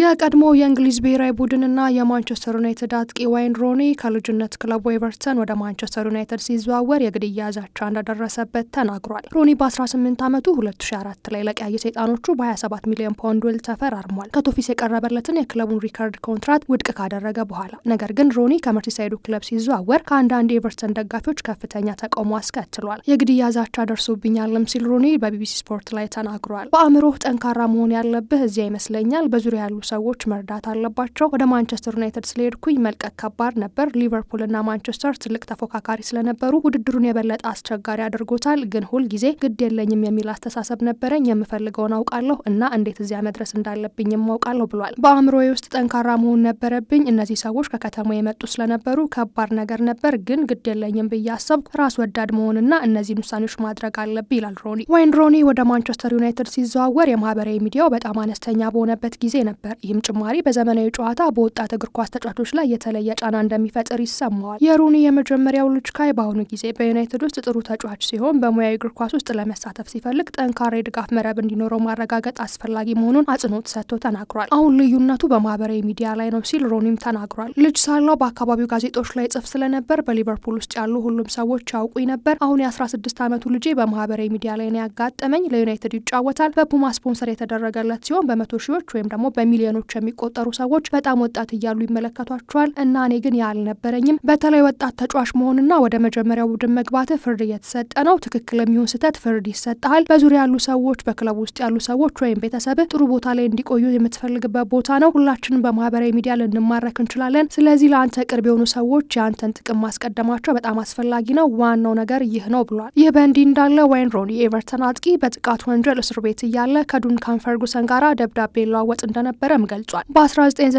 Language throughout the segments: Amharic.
የቀድሞ የእንግሊዝ ብሔራዊ ቡድንና የማንቸስተር ዩናይትድ አጥቂ ዋይን ሮኒ ከልጅነት ክለቡ ኤቨርተን ወደ ማንቸስተር ዩናይትድ ሲዘዋወር የግድያ ዛቻ እንደደረሰበት ተናግሯል። ሮኒ በ18 ዓመቱ 2004 ላይ ለቀያይ ሰይጣኖቹ በ27 ሚሊዮን ፓውንድ ውል ተፈራርሟል። ከቶፊስ የቀረበለትን የክለቡን ሪካርድ ኮንትራት ውድቅ ካደረገ በኋላ ነገር ግን ሮኒ ከመርሲሳይዱ ክለብ ሲዘዋወር ከአንዳንድ የኤቨርተን ደጋፊዎች ከፍተኛ ተቃውሞ አስከትሏል። የግድያ ዛቻ ደርሶብኛልም ሲል ሮኒ በቢቢሲ ስፖርት ላይ ተናግሯል። በአእምሮህ ጠንካራ መሆን ያለብህ እዚያ ይመስለኛል። በዙሪያ ያሉ ሰዎች መርዳት አለባቸው። ወደ ማንቸስተር ዩናይትድ ስለሄድኩኝ መልቀቅ ከባድ ነበር። ሊቨርፑልና ማንቸስተር ትልቅ ተፎካካሪ ስለነበሩ ውድድሩን የበለጠ አስቸጋሪ አድርጎታል። ግን ሁል ጊዜ ግድ የለኝም የሚል አስተሳሰብ ነበረኝ። የምፈልገውን አውቃለሁ እና እንዴት እዚያ መድረስ እንዳለብኝም አውቃለሁ ብሏል። በአእምሮዬ ውስጥ ጠንካራ መሆን ነበረብኝ። እነዚህ ሰዎች ከከተማ የመጡ ስለነበሩ ከባድ ነገር ነበር። ግን ግድ የለኝም ብዬ አሰብኩ። ራስ ወዳድ መሆንና እነዚህን ውሳኔዎች ማድረግ አለብኝ ይላል ሮኒ። ዋይን ሮኒ ወደ ማንቸስተር ዩናይትድ ሲዘዋወር የማህበራዊ ሚዲያው በጣም አነስተኛ በሆነበት ጊዜ ነበር። ይህም ጭማሪ በዘመናዊ ጨዋታ በወጣት እግር ኳስ ተጫዋቾች ላይ የተለየ ጫና እንደሚፈጥር ይሰማዋል። የሩኒ የመጀመሪያው ልጅ ካይ በአሁኑ ጊዜ በዩናይትድ ውስጥ ጥሩ ተጫዋች ሲሆን በሙያዊ እግር ኳስ ውስጥ ለመሳተፍ ሲፈልግ ጠንካራ የድጋፍ መረብ እንዲኖረው ማረጋገጥ አስፈላጊ መሆኑን አጽንኦት ሰጥቶ ተናግሯል። አሁን ልዩነቱ በማህበራዊ ሚዲያ ላይ ነው ሲል ሮኒም ተናግሯል። ልጅ ሳለው በአካባቢው ጋዜጦች ላይ ጽፍ ስለነበር በሊቨርፑል ውስጥ ያሉ ሁሉም ሰዎች ያውቁኝ ነበር። አሁን የ16 ዓመቱ ልጄ በማህበራዊ ሚዲያ ላይ ነው ያጋጠመኝ። ለዩናይትድ ይጫወታል። በፑማ ስፖንሰር የተደረገለት ሲሆን በመቶ ሺዎች ወይም ደግሞ በሚሊዮኖች የሚቆጠሩ ሰዎች በጣም ወጣት እያሉ ይመለከቷቸዋል እና እኔ ግን ያልነበረኝም። በተለይ ወጣት ተጫዋች መሆንና ወደ መጀመሪያው ቡድን መግባት ፍርድ እየተሰጠ ነው። ትክክል የሚሆን ስህተት ፍርድ ይሰጣል። በዙሪያ ያሉ ሰዎች፣ በክለቡ ውስጥ ያሉ ሰዎች ወይም ቤተሰብህ ጥሩ ቦታ ላይ እንዲቆዩ የምትፈልግበት ቦታ ነው። ሁላችንም በማህበራዊ ሚዲያ ልንማረክ እንችላለን። ስለዚህ ለአንተ ቅርብ የሆኑ ሰዎች የአንተን ጥቅም ማስቀደማቸው በጣም አስፈላጊ ነው። ዋናው ነገር ይህ ነው ብሏል። ይህ በእንዲህ እንዳለ ዋይን ሮኒ የኤቨርተን አጥቂ በጥቃት ወንጀል እስር ቤት እያለ ከዱንካን ፈርጉሰን ጋር ደብዳቤ ለዋወጥ እንደነበረም ገልጿል። በ1995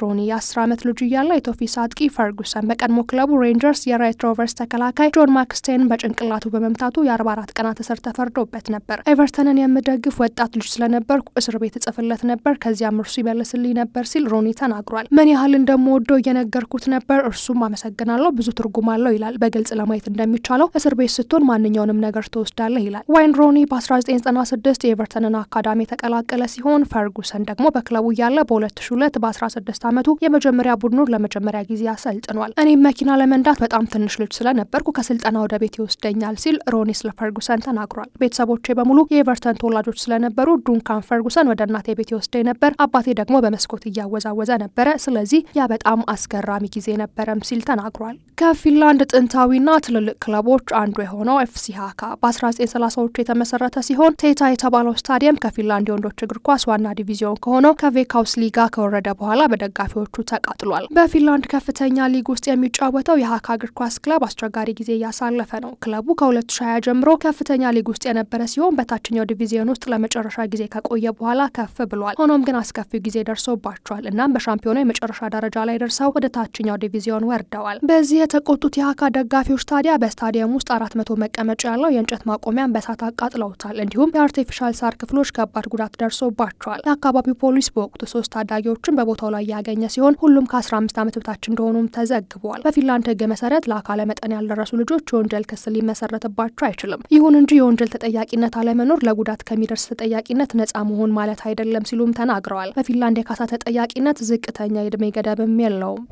ሮኒ የ10 ዓመት ልጅ እያለ የቶፊስ አጥቂ ፈርጉሰን በቀድሞ ክለቡ ሬንጀርስ የራይት ሮቨርስ ተከላካይ ጆን ማክስቴን በጭንቅላቱ በመምታቱ የ44 ቀናት እስር ተፈርዶበት ነበር። ኤቨርተንን የምደግፍ ወጣት ልጅ ስለነበርኩ እስር ቤት እጽፍለት ነበር፣ ከዚያም እርሱ ይመልስልኝ ነበር ሲል ሮኒ ተናግሯል። ምን ያህል እንደምወደው እየነገርኩት ነበር፣ እርሱም አመሰግናለሁ፣ ብዙ ትርጉም አለው ይላል። በግልጽ ለማየት እንደሚቻለው እስር ቤት ስትሆን ማንኛውንም ነገር ትወስዳለህ ይላል። ዋይን ሮኒ በ1996 የኤቨርተንን አካዳሚ የተቀላቀለ ሲሆን ፈርጉሰን ደግሞ በክለቡ እያለ በ2002 በ16 ዓመቱ የመጀመሪያ ቡድኑን ለመጀመሪያ ጊዜ አሰልጥኗል። እኔም መኪና ለመንዳት በጣም ትንሽ ልጅ ስለነበርኩ ከስልጠና ወደ ቤት ይወስደኛል ሲል ሮኒ ስለ ፈርጉሰን ተናግሯል። ቤተሰቦቼ በሙሉ የኤቨርተን ተወላጆች ስለነበሩ ዱንካን ፈርጉሰን ወደ እናቴ ቤት ይወስደኝ ነበር። አባቴ ደግሞ በመስኮት እያወዛወዘ ነበረ። ስለዚህ ያ በጣም አስገራሚ ጊዜ ነበረም ሲል ተናግሯል። ከፊንላንድ ጥንታዊና ትልልቅ ክለቦች አንዱ የሆነው ኤፍሲ ሃካ በ1930ዎቹ የተመሰረተ ሲሆን ቴታ የተባለው ስታዲየም ከፊንላንድ የወንዶች እግር ኳስ ዋና ዲቪዚዮን ከሆነው ከቬካውስ ሊጋ ከወረደ በኋላ በደጋፊዎቹ ተቃጥሏል። በፊንላንድ ከፍተኛ ሊግ ውስጥ የሚጫወተው የሃካ እግር ኳስ ክለብ አስቸጋሪ ጊዜ እያሳለፈ ነው። ክለቡ ከ2020 ጀምሮ ከፍተኛ ሊግ ውስጥ የነበረ ሲሆን በታችኛው ዲቪዚዮን ውስጥ ለመጨረሻ ጊዜ ከቆየ በኋላ ከፍ ብሏል። ሆኖም ግን አስከፊው ጊዜ ደርሶባቸዋል። እናም በሻምፒዮናው የመጨረሻ ደረጃ ላይ ደርሰው ወደ ታችኛው ዲቪዚዮን ወርደዋል። በዚህ የተቆጡት የሃካ ደጋፊዎች ታዲያ በስታዲየም ውስጥ 400 መቀመጫ ያለው የእንጨት ማቆሚያን በሳት አቃጥለውታል። እንዲሁም የአርቲፊሻል ሳር ክፍሎች ከባድ ጉዳት ደርሶባቸዋል። የአካባቢው ፖሊስ በወቅቱ 3 ታዳጊዎችን በቦታው ላይ ያገኘ ሲሆን ሁሉም ከ15 ዓመት በታች እንደሆኑም ተዘግቧል። በፊንላንድ ሕግ መሰረት ለአካለ መጠን ያልደረሱ ልጆች የወንጀል ክስ ሊመሰረትባቸው አይችልም። ይሁን እንጂ የወንጀል ተጠያቂነት አለመኖር ለጉዳት ከሚደርስ ተጠያቂነት ነጻ መሆን ማለት አይደለም ሲሉም ተናግረዋል። በፊንላንድ የካሳ ተጠያቂነት ዝቅተኛ የዕድሜ ገደብም የለውም።